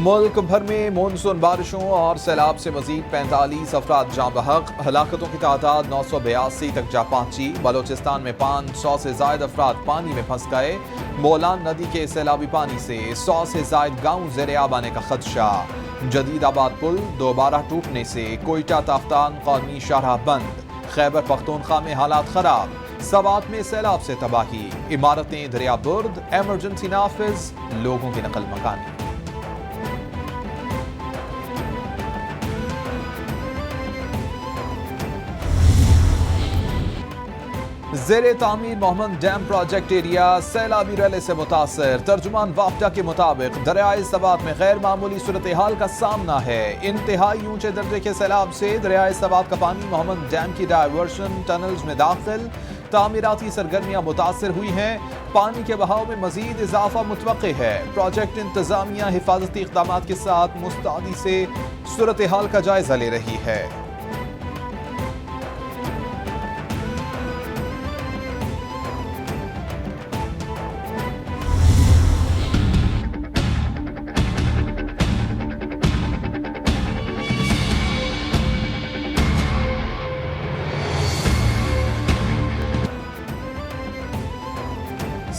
ملک بھر میں مونسون بارشوں اور سیلاب سے مزید 45 افراد جاں بحق، ہلاکتوں کی تعداد 982 تک جا پہنچی۔ بلوچستان میں 500 سے زائد افراد پانی میں پھنس گئے۔ بولان ندی کے سیلابی پانی سے 100 سے زائد گاؤں زیر آب آنے کا خدشہ۔ جدید آباد پل دوبارہ ٹوٹنے سے کوئٹہ تافتان قومی شاہراہ بند۔ خیبر پختونخوا میں حالات خراب، سوات میں سیلاب سے تباہی، عمارتیں دریا برد، ایمرجنسی نافذ، لوگوں کی نقل مکانی۔ زیر تعمیر محمد ڈیم پروجیکٹ ایریا سیلابی ریلے سے متاثر۔ ترجمان وافدہ کے مطابق دریائے سوات میں غیر معمولی صورتحال کا سامنا ہے۔ انتہائی اونچے درجے کے سیلاب سے دریائے سوات کا پانی محمد ڈیم کی ڈائیورشن ٹنلز میں داخل، تعمیراتی سرگرمیاں متاثر ہوئی ہیں۔ پانی کے بہاؤ میں مزید اضافہ متوقع ہے۔ پروجیکٹ انتظامیہ حفاظتی اقدامات کے ساتھ مستعدی سے صورتحال کا جائزہ لے رہی ہے۔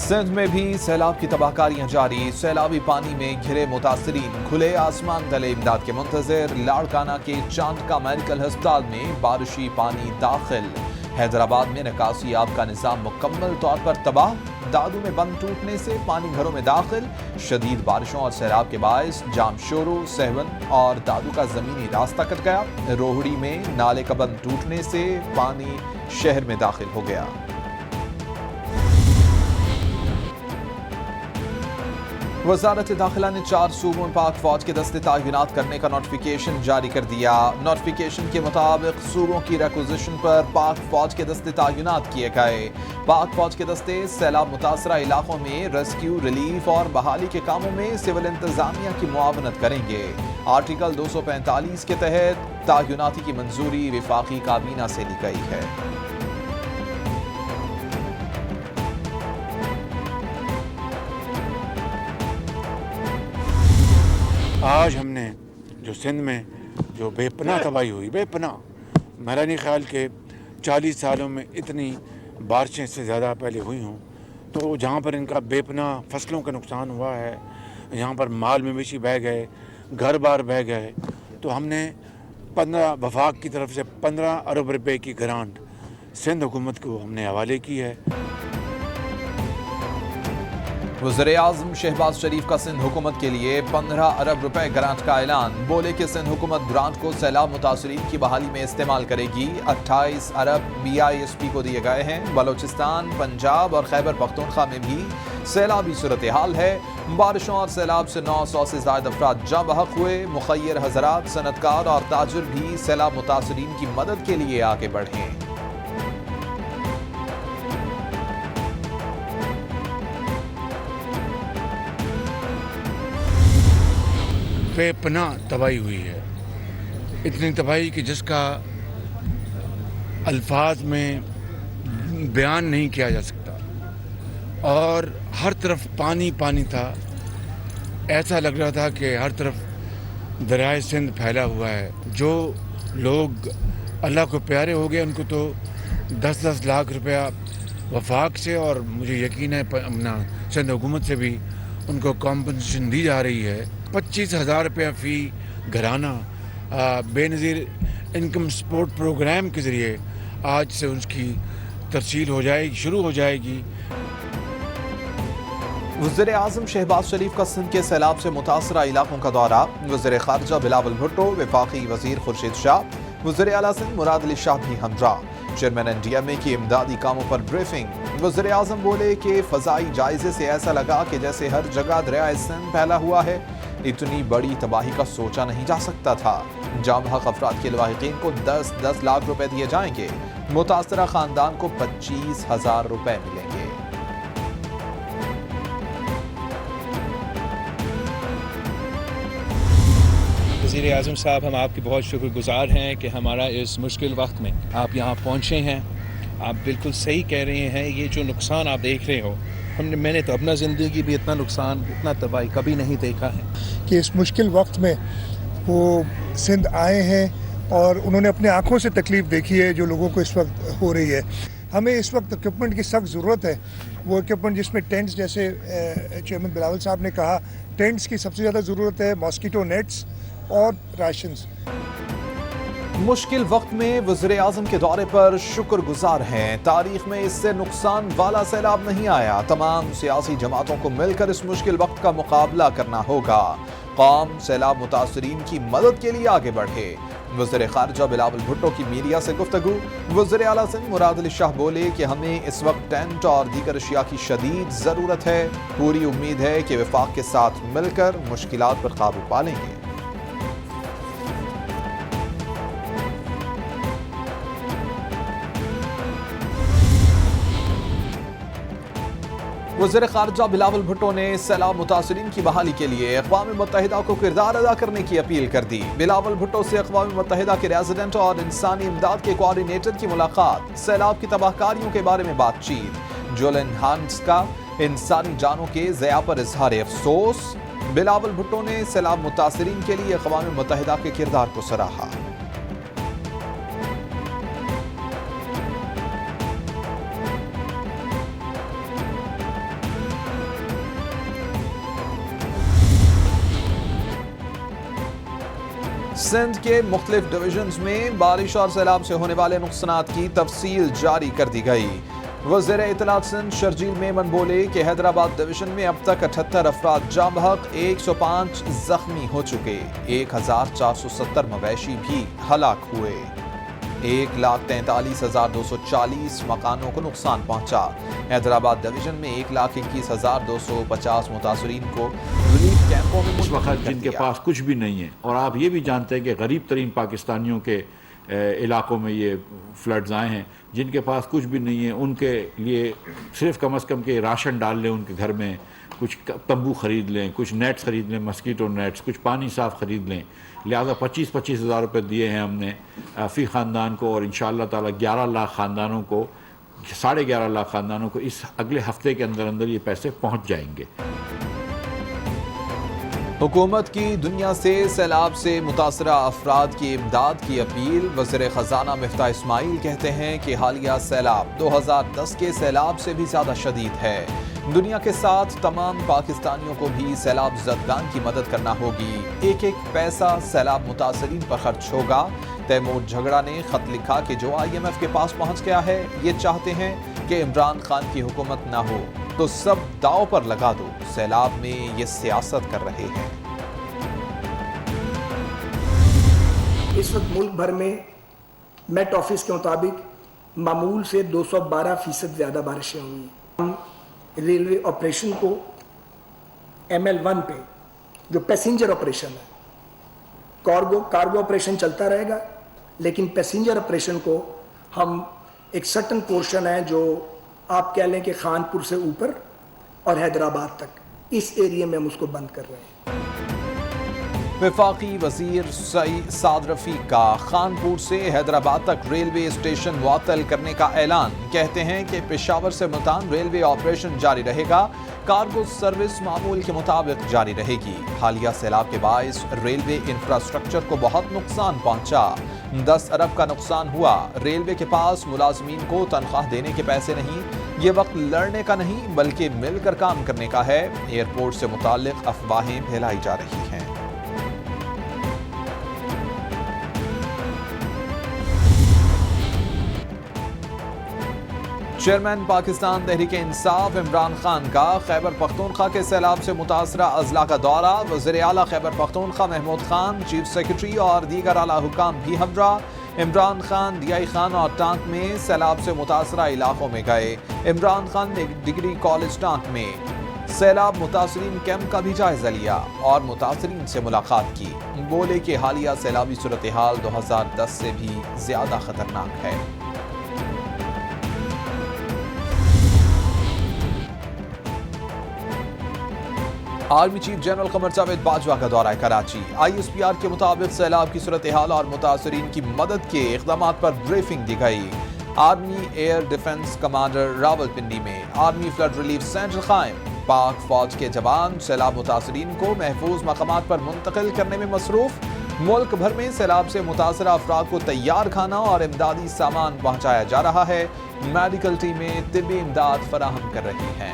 سندھ میں بھی سیلاب کی تباہ کاریاں جاری۔ سیلابی پانی میں گھرے متاثرین کھلے آسمان تلے امداد کے منتظر۔ لاڑکانہ کے چاندکا میڈیکل ہسپتال میں بارشی پانی داخل۔ حیدرآباد میں نکاسی آب کا نظام مکمل طور پر تباہ۔ دادو میں بند ٹوٹنے سے پانی گھروں میں داخل۔ شدید بارشوں اور سیلاب کے باعث جام شورو، سہون اور دادو کا زمینی راستہ کٹ گیا۔ روہڑی میں نالے کا بند ٹوٹنے سے پانی شہر میں داخل ہو گیا۔ وزارت داخلہ نے 4 صوبوں میں پاک فوج کے دستے تعینات کرنے کا نوٹیفیکیشن جاری کر دیا۔ نوٹیفیکیشن کے مطابق صوبوں کی ریکوزیشن پر پاک فوج کے دستے تعینات کیے گئے۔ پاک فوج کے دستے سیلاب متاثرہ علاقوں میں ریسکیو، ریلیف اور بحالی کے کاموں میں سول انتظامیہ کی معاونت کریں گے۔ آرٹیکل 245 کے تحت تعیناتی کی منظوری وفاقی کابینہ سے لی گئی ہے۔ آج ہم نے جو سندھ میں جو بے پناہ تباہی ہوئی، بے پناہ، میرا نہیں خیال کہ 40 سالوں میں اتنی بارشیں سے زیادہ پہلے ہوئی ہوں، تو جہاں پر ان کا بے پناہ فصلوں کا نقصان ہوا ہے، یہاں پر مال مویشی بہہ گئے، گھر بار بہہ گئے، تو ہم نے 15 وفاق کی طرف سے 15 ارب روپے کی گرانٹ سندھ حکومت کو ہم نے حوالے کی ہے۔ وزیر اعظم شہباز شریف کا سندھ حکومت کے لیے 15 ارب روپے گرانٹ کا اعلان۔ بولے کہ سندھ حکومت گرانٹ کو سیلاب متاثرین کی بحالی میں استعمال کرے گی۔ 28 ارب BISP کو دیے گئے ہیں۔ بلوچستان، پنجاب اور خیبر پختونخوا میں بھی سیلابی صورتحال ہے۔ بارشوں اور سیلاب سے 900 سے زائد افراد جاں بحق ہوئے۔ مخیر حضرات، صنعت کار اور تاجر بھی سیلاب متاثرین کی مدد کے لیے آگے بڑھیں۔ بے پناہ تباہی ہوئی ہے، اتنی تباہی کہ جس کا الفاظ میں بیان نہیں کیا جا سکتا، اور ہر طرف پانی پانی تھا۔ ایسا لگ رہا تھا کہ ہر طرف دریائے سندھ پھیلا ہوا ہے۔ جو لوگ اللہ کو پیارے ہو گئے ان کو تو 10-10 لاکھ روپیہ وفاق سے، اور مجھے یقین ہے سندھ حکومت سے بھی ان کو کمپنسیشن دی جا رہی ہے۔ 25,000 روپیہ فی گھرانہ بے نظیر انکم سپورٹ پروگرام کے ذریعے آج سے ان کی ترسیل ہو جائے گی، شروع ہو جائے گی۔ وزیر اعظم شہباز شریف کا سندھ کے سیلاب سے متاثرہ علاقوں کا دورہ۔ وزیر خارجہ بلاول بھٹو، وفاقی وزیر خورشید شاہ، وزیر اعلیٰ سندھ مراد علی شاہ بھی ہمراہ۔ چیئرمین NDMA کی امدادی کاموں پر بریفنگ۔ وزیر اعظم بولے کہ فضائی جائزے سے ایسا لگا کہ جیسے ہر جگہ دریائے سندھ پھیلا ہوا ہے۔ اتنی بڑی تباہی کا سوچا نہیں جا سکتا تھا۔ جاں بحق افراد کے لواحقین کو 10-10 لاکھ روپے دیے جائیں گے۔ متاثرہ خاندان کو 25,000 روپے ملیں گے۔ وزیر اعظم صاحب، ہم آپ کے بہت شکر گزار ہیں کہ ہمارا اس مشکل وقت میں آپ یہاں پہنچے ہیں۔ آپ بالکل صحیح کہہ رہے ہیں، یہ جو نقصان آپ دیکھ رہے ہو میں نے تو اپنا زندگی بھی اتنا نقصان اتنا تباہی کبھی نہیں دیکھا ہے. کہ اس مشکل وقت میں وہ سندھ آئے ہیں اور انہوں نے اپنے آنکھوں سے تکلیف دیکھی ہے جو لوگوں کو اس وقت ہو رہی ہے. ہمیں اس وقت اکوپمنٹ کی سخت ضرورت ہے. وہ اکوپمنٹ جس میں ٹینٹس جیسے چیئرمین بلاول صاحب نے کہا ٹینٹس کی سب سے زیادہ ضرورت ہے, ماسکیٹو نیٹس اور راشنز. مشکل وقت میں وزیر اعظم کے دورے پر شکر گزار ہیں. تاریخ میں اس سے نقصان والا سیلاب نہیں آیا. تمام سیاسی جماعتوں کو مل کر اس مشکل وقت کا مقابلہ کرنا ہوگا. قوم سیلاب متاثرین کی مدد کے لیے آگے بڑھے. وزیر خارجہ بلاول بھٹو کی میڈیا سے گفتگو. وزیر اعلیٰ سندھ مراد علی شاہ بولے کہ ہمیں اس وقت ٹینٹ اور دیگر اشیاء کی شدید ضرورت ہے. پوری امید ہے کہ وفاق کے ساتھ مل کر مشکلات پر قابو پا لیں گے. وزیر خارجہ بلاول بھٹو نے سیلاب متاثرین کی بحالی کے لیے اقوام متحدہ کو کردار ادا کرنے کی اپیل کر دی. بلاول بھٹو سے اقوام متحدہ کے ریزیڈنٹ اور انسانی امداد کے کوارڈینیٹر کی ملاقات. سیلاب کی تباہ کاریوں کے بارے میں بات چیت. جولن ہانٹس کا انسانی جانوں کے ضیاع پر اظہار افسوس. بلاول بھٹو نے سیلاب متاثرین کے لیے اقوام متحدہ کے کردار کو سراہا. سندھ کے مختلف ڈویژنز میں بارش اور سیلاب سے ہونے والے نقصانات کی تفصیل جاری کر دی گئی. وزیر اطلاعات سندھ شرجیل میمن بولے کہ حیدرآباد ڈویژن میں اب تک 78 افراد جاں بحق، 105 زخمی ہو چکے، 1470 مویشی بھی ہلاک ہوئے. 1,43,240 مکانوں کو نقصان پہنچا. حیدرآباد ڈویژن میں 1,21,250 متاثرین کو ریلیف کیمپوں میں اس وقت جن کے پاس کچھ بھی نہیں ہے، اور آپ یہ بھی جانتے ہیں کہ غریب ترین پاکستانیوں کے علاقوں میں یہ فلڈز آئے ہیں، جن کے پاس کچھ بھی نہیں ہے ان کے لیے صرف کم از کم کہ راشن ڈال لیں ان کے گھر میں، کچھ تمبو خرید لیں، کچھ نیٹس خرید لیں، مسکیٹو نیٹس، کچھ پانی صاف خرید لیں. لہٰذا 25,000 روپے دیے ہیں ہم نے فی خاندان کو، اور انشاءاللہ تعالی 11 لاکھ خاندانوں کو، 11.5 لاکھ خاندانوں کو اس اگلے ہفتے کے اندر اندر یہ پیسے پہنچ جائیں گے. حکومت کی دنیا سے سیلاب سے متاثرہ افراد کی امداد کی اپیل. وزیر خزانہ مفتاح اسماعیل کہتے ہیں کہ حالیہ سیلاب 2010 کے سیلاب سے بھی زیادہ شدید ہے. دنیا کے ساتھ تمام پاکستانیوں کو بھی سیلاب زدگان کی مدد کرنا ہوگی. ایک ایک پیسہ سیلاب متاثرین پر خرچ ہوگا. تیمور جھگڑا نے خط لکھا کہ جو IMF کے پاس پہنچ گیا ہے یہ چاہتے ہیں کہ عمران خان کی حکومت نہ ہو تو سب داؤ پر لگا دو. سیلاب میں یہ سیاست کر رہے ہیں. اس وقت ملک بھر میں میٹ آفس کے مطابق معمول سے 212% زیادہ بارشیں ہوئی ہیں. ہم ریلوے آپریشن کو ML1 پہ جو پیسنجر آپریشن ہے، کارگو آپریشن چلتا رہے گا، لیکن پیسنجر آپریشن کو ہم ایک سرٹن پورشن ہے جو آپ کہہ لیں کہ خانپور سے اوپر اور حیدرآباد تک، اس ایریے میں ہم اس کو بند کر رہے ہیں. وفاقی وزیر سعد رفیق کا خانپور سے حیدرآباد تک ریلوے اسٹیشن معطل کرنے کا اعلان. کہتے ہیں کہ پشاور سے ملتان ریلوے آپریشن جاری رہے گا. کارگو سروس معمول کے مطابق جاری رہے گی. حالیہ سیلاب کے باعث ریلوے انفراسٹرکچر کو بہت نقصان پہنچا. 10 ارب کا نقصان ہوا. ریلوے کے پاس ملازمین کو تنخواہ دینے کے پیسے نہیں. یہ وقت لڑنے کا نہیں بلکہ مل کر کام کرنے کا ہے. ایئرپورٹ سے متعلق افواہیں پھیلائی جا رہی ہیں. چیئرمین پاکستان تحریک انصاف عمران خان کا خیبر پختونخوا کے سیلاب سے متاثرہ اضلاع کا دورہ. وزیر اعلیٰ خیبر پختونخوا محمود خان، چیف سیکرٹری اور دیگر اعلیٰ حکام بھی ہمراہ. عمران خان دیائی خان اور ٹانک میں سیلاب سے متاثرہ علاقوں میں گئے. عمران خان نے ڈگری کالج ٹانک میں سیلاب متاثرین کیمپ کا بھی جائزہ لیا اور متاثرین سے ملاقات کی. بولے کہ حالیہ سیلابی صورتحال 2010 سے بھی زیادہ خطرناک ہے. Army chief general Qamar Javed Bajwa کا دورہ کراچی. ISPR کے مطابق سیلاب کی صورتحال اور متاثرین کی مدد کے اقدامات پر بریفنگ دی گئی. Army air defence commander Rawalpindi میں آرمی فلڈ ریلیف سینٹر قائم، پاک فوج کے جوان سیلاب متاثرین کو محفوظ مقامات پر منتقل کرنے میں مصروف۔ ملک بھر میں سیلاب سے متاثرہ افراد کو تیار کھانا اور امدادی سامان پہنچایا جا رہا ہے، میڈیکل ٹیمیں طبی امداد فراہم کر رہی ہیں۔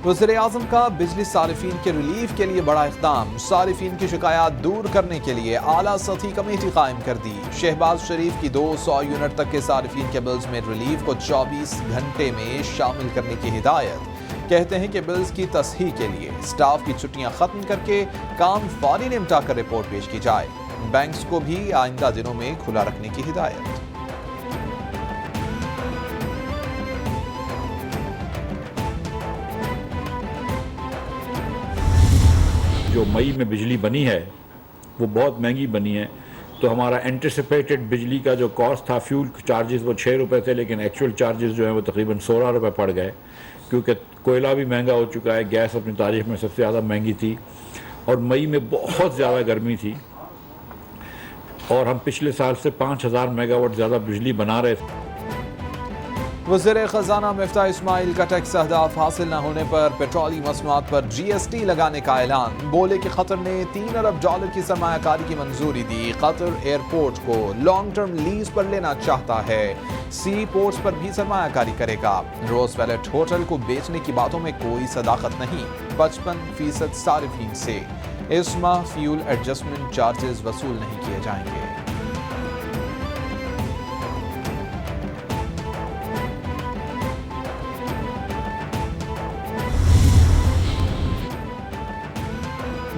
وزیراعظم کا بجلی صارفین کے ریلیف کے لیے بڑا اقدام، صارفین کی شکایات دور کرنے کے لیے اعلیٰ سطحی کمیٹی قائم کر دی۔ شہباز شریف کی 200 یونٹ تک کے صارفین کے بلز میں ریلیف کو 24 گھنٹے میں شامل کرنے کی ہدایت۔ کہتے ہیں کہ بلز کی تصحیح کے لیے سٹاف کی چھٹیاں ختم کر کے کام فوری نمٹا کر رپورٹ پیش کی جائے۔ بینکس کو بھی آئندہ دنوں میں کھلا رکھنے کی ہدایت۔ جو مئی میں بجلی بنی ہے وہ بہت مہنگی بنی ہے، تو ہمارا اینٹیسپیٹڈ بجلی کا جو کاسٹ تھا، فیول چارجز وہ 6 روپے تھے، لیکن ایکچوئل چارجز جو ہیں وہ تقریباً 16 روپے پڑ گئے، کیونکہ کوئلہ بھی مہنگا ہو چکا ہے، گیس اپنی تاریخ میں سب سے زیادہ مہنگی تھی، اور مئی میں بہت زیادہ گرمی تھی، اور ہم پچھلے سال سے 5000 میگا واٹ زیادہ بجلی بنا رہے تھے۔ وزیر خزانہ مفتاح اسماعیل کا ٹیکس اہداف حاصل نہ ہونے پر پیٹرولیوم مصنوعات پر جی ایس ٹی لگانے کا اعلان۔ بولے کہ قطر نے $3 ارب کی سرمایہ کاری کی منظوری دی۔ قطر ایئرپورٹ کو لانگ ٹرم لیز پر لینا چاہتا ہے، سی پورٹس پر بھی سرمایہ کاری کرے گا۔ روز ویلٹ ہوٹل کو بیچنے کی باتوں میں کوئی صداقت نہیں، 55% صارفین سے اس ماہ فیول ایڈجسٹمنٹ چارجز وصول نہیں کیے جائیں گے۔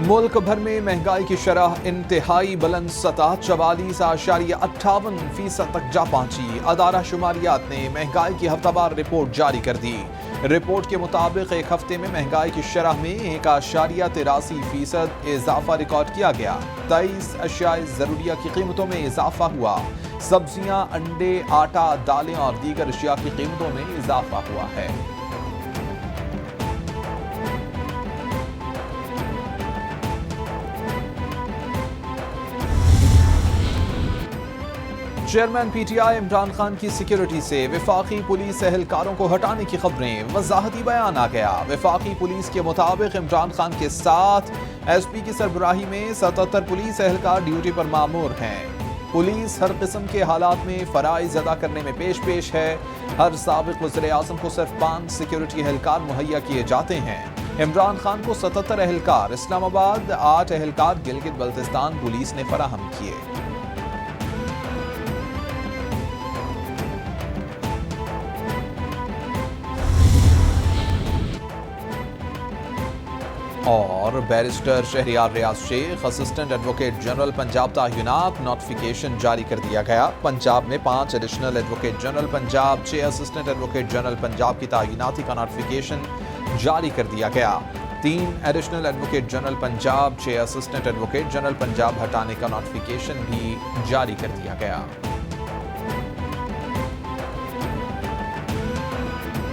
ملک بھر میں مہنگائی کی شرح انتہائی بلند سطح 44.58% تک جا پہنچی۔ ادارہ شماریات نے مہنگائی کی ہفتہ وار رپورٹ جاری کر دی۔ رپورٹ کے مطابق ایک ہفتے میں مہنگائی کی شرح میں 1.83% اضافہ ریکارڈ کیا گیا۔ 23 اشیاء ضروریہ کی قیمتوں میں اضافہ ہوا۔ سبزیاں، انڈے، آٹا، دالیں اور دیگر اشیاء کی قیمتوں میں اضافہ ہوا ہے۔ Chairman P T I Imran Khan کی سیکیورٹی سے وفاقی پولیس اہلکاروں کو ہٹانے کی خبریں، وضاحتی بیان آ گیا۔ وفاقی پولیس کے مطابق عمران خان کے ساتھ ایس پی کی سربراہی میں 77 پولیس اہلکار ڈیوٹی پر مامور ہیں۔ پولیس ہر قسم کے حالات میں فرائض ادا کرنے میں پیش ہے۔ ہر سابق وزیر اعظم کو صرف 5 سیکیورٹی اہلکار مہیا کیے جاتے ہیں۔ عمران خان کو 77 اہلکار اسلام آباد، 8 اہلکار گلگت بلتستان پولیس نے فراہم کیے۔ اور بیرسٹر شہریار ریاض شیخ اسسٹنٹ ایڈوکیٹ جنرل پنجاب تعینات، نوٹیفیکیشن جاری کر دیا گیا۔ پنجاب میں 5 additional advocate general Punjab, 6 assistant advocate general Punjab کی تعیناتی کا نوٹیفیکیشن جاری کر دیا گیا۔ 3 additional advocate general Punjab, 6 assistant advocate general Punjab ہٹانے کا نوٹیفیکیشن بھی جاری کر دیا گیا۔